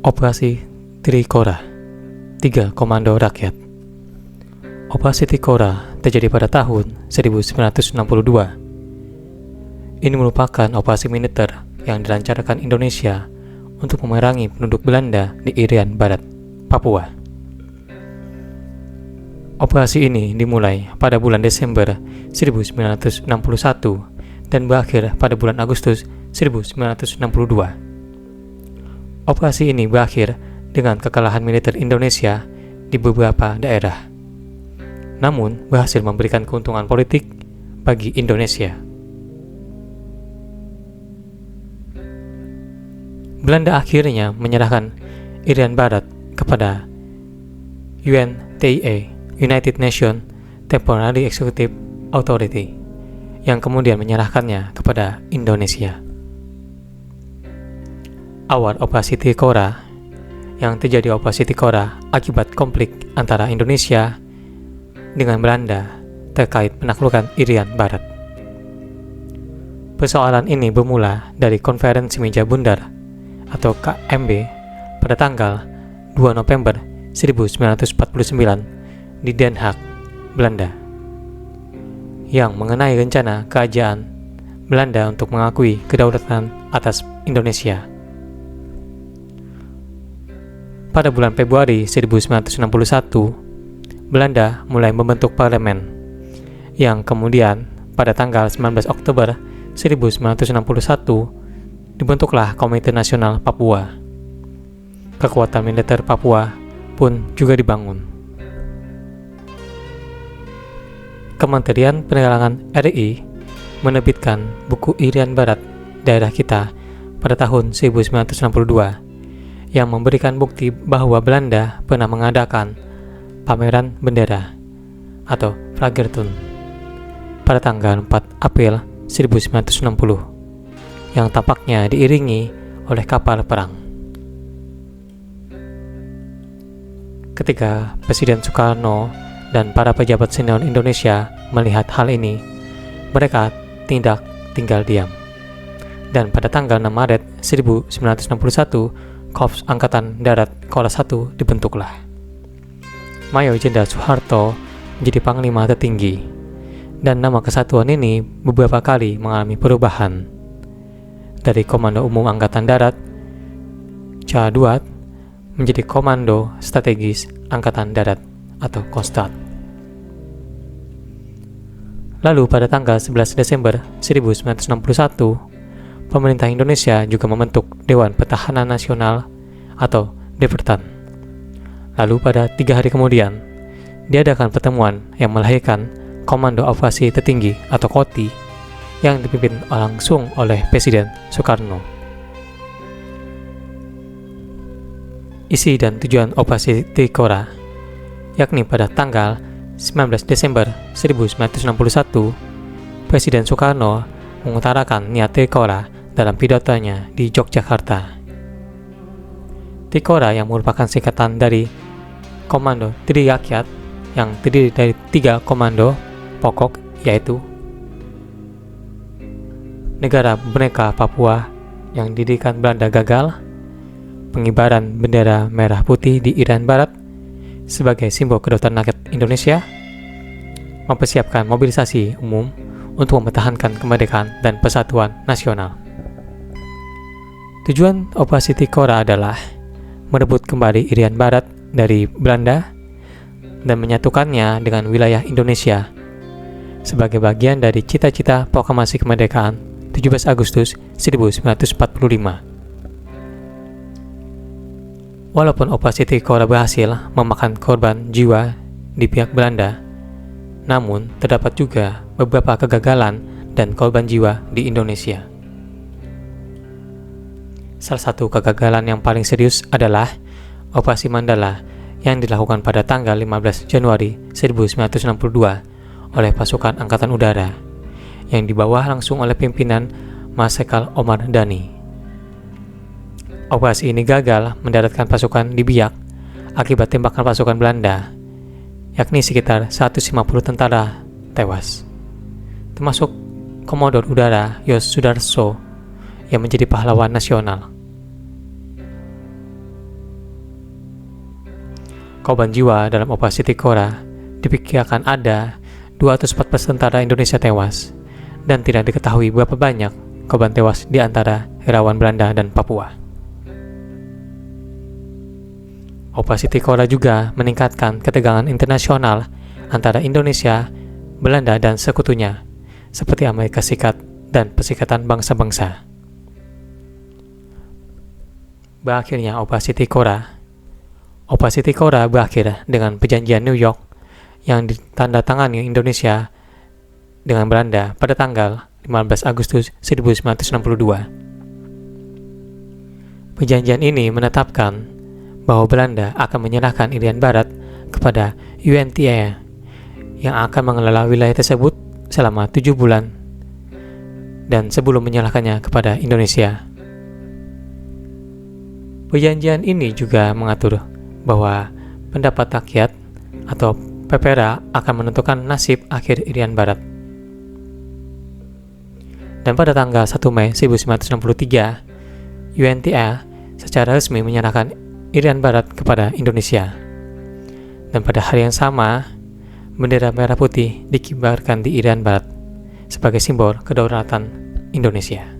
Operasi Trikora, 3 Komando Rakyat. Operasi Trikora terjadi pada tahun 1962. Ini merupakan operasi militer yang dilancarkan Indonesia untuk memerangi penduduk Belanda di Irian Barat, Papua. Operasi ini dimulai pada bulan Desember 1961 dan berakhir pada bulan Agustus 1962. Operasi ini berakhir dengan kekalahan militer Indonesia di beberapa daerah, namun berhasil memberikan keuntungan politik bagi Indonesia. Belanda akhirnya menyerahkan Irian Barat kepada UNTIA, United Nations Temporary Executive Authority, yang kemudian menyerahkannya kepada Indonesia. Awal operasi Trikora yang terjadi operasi Trikora akibat konflik antara Indonesia dengan Belanda terkait penaklukan Irian Barat. Persoalan ini bermula dari Konferensi Meja Bundar atau KMB pada tanggal 2 November 1949 di Den Haag, Belanda, yang mengenai rencana kerajaan Belanda untuk mengakui kedaulatan atas Indonesia. Pada bulan Februari 1961, Belanda mulai membentuk parlemen, yang kemudian pada tanggal 19 Oktober 1961 dibentuklah Komite Nasional Papua. Kekuatan militer Papua pun juga dibangun. Kementerian Perdagangan RI menerbitkan buku Irian Barat Daerah Kita pada tahun 1962 yang memberikan bukti bahwa Belanda pernah mengadakan pameran bendera atau Vlaggentocht pada tanggal 4 April 1960 yang tampaknya diiringi oleh kapal perang. Ketika Presiden Soekarno dan para pejabat senior Indonesia melihat hal ini, mereka tidak tinggal diam. Dan pada tanggal 6 Maret 1961, Korps Angkatan Darat Kolas 1 dibentuklah. Mayor Jenderal Soeharto menjadi panglima tertinggi, dan nama kesatuan ini beberapa kali mengalami perubahan dari Komando Umum Angkatan Darat Ca-2 menjadi Komando Strategis Angkatan Darat atau Kostrat. Lalu pada tanggal 11 Desember 1961, pemerintah Indonesia juga membentuk Dewan Pertahanan Nasional atau Depertan. Lalu pada 3 hari kemudian, diadakan pertemuan yang melahirkan Komando Operasi Tertinggi atau KOTI yang dipimpin langsung oleh Presiden Soekarno. Isi dan tujuan Operasi Trikora, yakni pada tanggal 19 Desember 1961, Presiden Soekarno mengutarakan niat Trikora dalam pidatonya di Yogyakarta. Trikora yang merupakan singkatan dari Komando Tri Rakyat yang terdiri dari 3 komando pokok, yaitu Negara Bhinneka Papua yang didirikan Belanda gagal, pengibaran bendera merah putih di Irian Barat sebagai simbol kedaulatan rakyat Indonesia, mempersiapkan mobilisasi umum untuk mempertahankan kemerdekaan dan persatuan nasional. Tujuan operasi Trikora adalah merebut kembali Irian Barat dari Belanda dan menyatukannya dengan wilayah Indonesia sebagai bagian dari cita-cita proklamasi kemerdekaan 17 Agustus 1945. Walaupun operasi Trikora berhasil memakan korban jiwa di pihak Belanda, namun terdapat juga beberapa kegagalan dan korban jiwa di Indonesia. Salah satu kegagalan yang paling serius adalah Operasi Mandala yang dilakukan pada tanggal 15 Januari 1962 oleh pasukan Angkatan Udara yang dibawa langsung oleh pimpinan Marsikal Omar Dhani. Operasi ini gagal mendaratkan pasukan di Biak akibat tembakan pasukan Belanda, yakni sekitar 150 tentara tewas, termasuk Komodor Udara Yos Sudarso yang menjadi pahlawan nasional. korban jiwa dalam operasi Tikora diperkirakan ada 214 tentara Indonesia tewas, dan tidak diketahui berapa banyak korban tewas di antara relawan Belanda dan Papua. Operasi Tikora juga meningkatkan ketegangan internasional antara Indonesia, Belanda, dan sekutunya, seperti Amerika Serikat dan Perserikatan Bangsa-Bangsa. Berakhirnya Operasi Tikora berakhir dengan Perjanjian New York yang ditandatangani Indonesia dengan Belanda pada tanggal 15 Agustus 1962. Perjanjian ini menetapkan bahwa Belanda akan menyerahkan Irian Barat kepada UNTA yang akan mengelola wilayah tersebut selama 7 bulan dan sebelum menyerahkannya kepada Indonesia. Perjanjian ini juga mengatur bahwa pendapat rakyat atau PPRA akan menentukan nasib akhir Irian Barat. Dan pada tanggal 1 Mei 1963, UNTA secara resmi menyerahkan Irian Barat kepada Indonesia. Dan pada hari yang sama, bendera merah putih dikibarkan di Irian Barat sebagai simbol kedaulatan Indonesia.